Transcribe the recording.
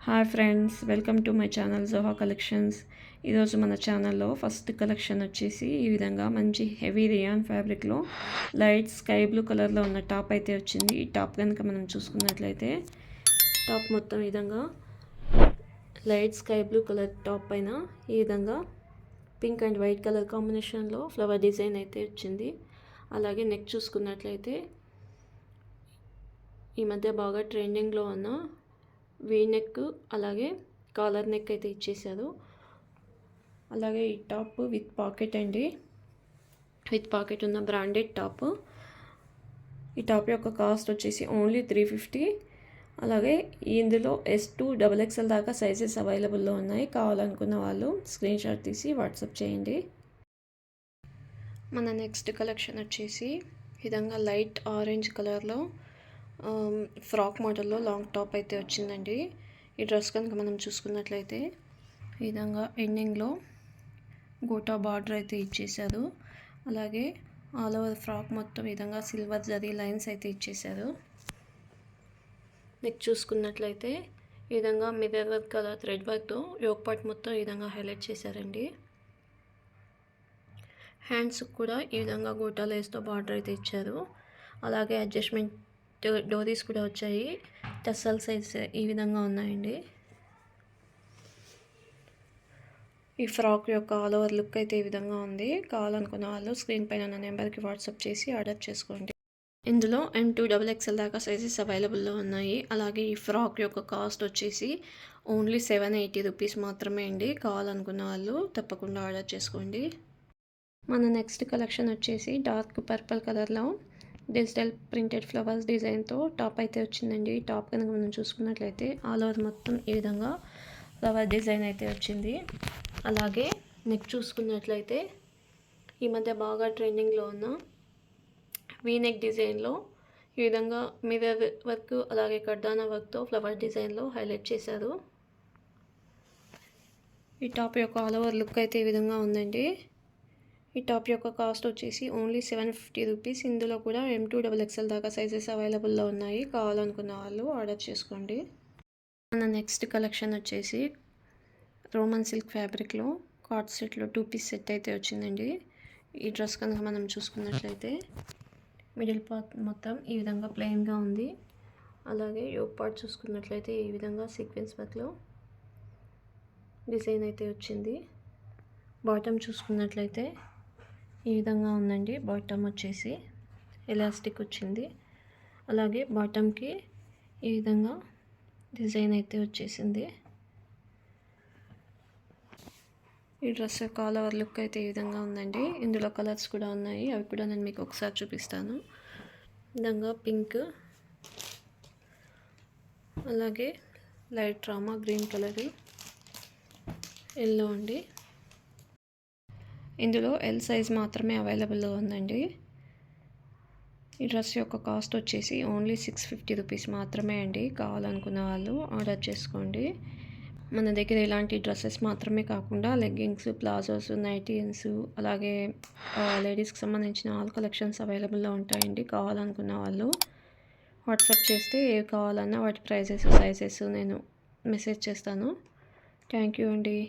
Hi friends, welcome to my channel Joha collections. ఈరోజు మన ఛానల్లో ఫస్ట్ కలెక్షన్ వచ్చేసి ఈ విధంగా మంచి హెవీ రియాన్ ఫ్యాబ్రిక్లో లైట్ స్కై బ్లూ కలర్లో ఉన్న టాప్ అయితే వచ్చింది. ఈ టాప్ కనుక మనం చూసుకున్నట్లయితే టాప్ మొత్తం ఈ విధంగా light sky blue colour top పైన ఈ విధంగా పింక్ అండ్ వైట్ కలర్ కాంబినేషన్లో ఫ్లవర్ డిజైన్ అయితే వచ్చింది. అలాగే నెక్ చూసుకున్నట్లయితే ఈ మధ్య బాగా ట్రెండింగ్లో ఉన్న వీ నెక్ అలాగే కాలర్ నెక్ అయితే ఇచ్చేసారు. అలాగే ఈ టాప్ విత్ పాకెట్ అండి, విత్ పాకెట్ ఉన్న బ్రాండెడ్ టాప్. ఈ టాప్ యొక్క కాస్ట్ వచ్చేసి ఓన్లీ 350. అలాగే ఇందులో S2 XXL దాకా సైజెస్ అవైలబుల్లో ఉన్నాయి. కావాలనుకున్న వాళ్ళు స్క్రీన్ షాట్ తీసి వాట్సాప్ చేయండి. మన నెక్స్ట్ కలెక్షన్ వచ్చేసి ఈ విధంగా లైట్ ఆరెంజ్ కలర్లో ఫ్రాక్ మోడల్లో లాంగ్ టాప్ అయితే వచ్చిందండి. ఈ డ్రెస్ కనుక మనం చూసుకున్నట్లయితే ఈ విధంగా ఎండింగ్లో గోటా బార్డర్ అయితే ఇచ్చేసారు. అలాగే ఆల్ ఓవర్ ఫ్రాక్ మొత్తం ఈ విధంగా సిల్వర్ జరీ లైన్స్ అయితే ఇచ్చేసారు. నెక్ చూసుకున్నట్లయితే ఈ విధంగా మిర్రర్ వర్క్ కలర్ థ్రెడ్ వర్క్తో యోక్ పార్ట్ మొత్తం ఈ విధంగా హైలైట్ చేశారండి. హ్యాండ్స్ కూడా ఈ విధంగా గోటా లేస్తో బార్డర్ అయితే ఇచ్చారు. అలాగే అడ్జస్ట్మెంట్ డోరీస్ కూడా వచ్చాయి. టస్సల్ సైజ్ ఈ విధంగా ఉన్నాయండి. ఈ ఫ్రాక్ యొక్క ఆల్ ఓవర్ లుక్ అయితే ఈ విధంగా ఉంది. కావాలనుకున్న వాళ్ళు స్క్రీన్ పైన ఉన్న నెంబర్కి వాట్సాప్ చేసి ఆర్డర్ చేసుకోండి. ఇందులో M2 XXL దాకా సైజెస్ అవైలబుల్లో ఉన్నాయి. అలాగే ఈ ఫ్రాక్ యొక్క కాస్ట్ వచ్చేసి ఓన్లీ 780 రూపీస్ మాత్రమే అండి. కావాలనుకున్న వాళ్ళు తప్పకుండా ఆర్డర్ చేసుకోండి. మన నెక్స్ట్ కలెక్షన్ వచ్చేసి డార్క్ పర్పుల్ కలర్లో డిజిటల్ ప్రింటెడ్ ఫ్లవర్స్ డిజైన్తో టాప్ అయితే వచ్చిందండి. టాప్ కనుక మనం చూసుకున్నట్లయితే ఆల్ ఓవర్ మొత్తం ఈ విధంగా ఫ్లవర్ డిజైన్ అయితే వచ్చింది. అలాగే నెక్ చూసుకున్నట్లయితే ఈ మధ్య బాగా ట్రెండింగ్లో ఉన్న వీ నెక్ డిజైన్లో ఈ విధంగా మిర్రర్ వర్క్ అలాగే కర్దానా వర్క్తో ఫ్లవర్ డిజైన్లో హైలైట్ చేశారు. ఈ టాప్ యొక్క ఆల్ ఓవర్ లుక్ అయితే ఈ విధంగా ఉందండి. ఈ టాప్ యొక్క కాస్ట్ వచ్చేసి ఓన్లీ 750 రూపీస్. ఇందులో కూడా M2 XXL దాకా సైజెస్ అవైలబుల్లో ఉన్నాయి. కావాలనుకున్న వాళ్ళు ఆర్డర్ చేసుకోండి. మన నెక్స్ట్ కలెక్షన్ వచ్చేసి రోమన్ సిల్క్ ఫ్యాబ్రిక్లో కార్డ్ సెట్లో 2 పీస్ సెట్ అయితే వచ్చిందండి. ఈ డ్రెస్ కనుక మనం చూసుకున్నట్లయితే మిడిల్ పార్ట్ మొత్తం ఈ విధంగా ప్లెయిన్గా ఉంది. అలాగే యోక్ పార్ట్ చూసుకున్నట్లయితే ఈ విధంగా సీక్వెన్స్ వర్క్లో డిజైన్ అయితే వచ్చింది. బాటమ్ చూసుకున్నట్లయితే ఈ విధంగా ఉందండి. బాటమ్ వచ్చేసి ఎలాస్టిక్ వచ్చింది. అలాగే బాటమ్కి ఈ విధంగా డిజైన్ అయితే వచ్చేసింది. ఈ డ్రెస్ యొక్క ఆల్ ఓవర్ లుక్ అయితే ఈ విధంగా ఉందండి. ఇందులో కలర్స్ కూడా ఉన్నాయి, అవి కూడా నేను మీకు ఒకసారి చూపిస్తాను. విధంగా పింక్, అలాగే light Rama green colour, yellow అండి. ఇందులో L సైజ్ మాత్రమే అవైలబుల్లో ఉందండి. ఈ డ్రెస్ యొక్క కాస్ట్ వచ్చేసి ఓన్లీ 650 రూపీస్ మాత్రమే అండి. కావాలనుకున్న వాళ్ళు ఆర్డర్ చేసుకోండి. మన దగ్గర ఇలాంటి డ్రెస్సెస్ మాత్రమే కాకుండా లెగ్గింగ్స్, ప్లాజోస్, నైటీన్స్, అలాగే లేడీస్కి సంబంధించిన ఆల్ కలెక్షన్స్ అవైలబుల్లో ఉంటాయండి. కావాలనుకున్న వాళ్ళు వాట్సాప్ చేస్తే ఏవి కావాలన్నా వాటి ప్రైజెస్, సైజెస్ నేను మెసేజ్ చేస్తాను. థ్యాంక్ యూ అండి.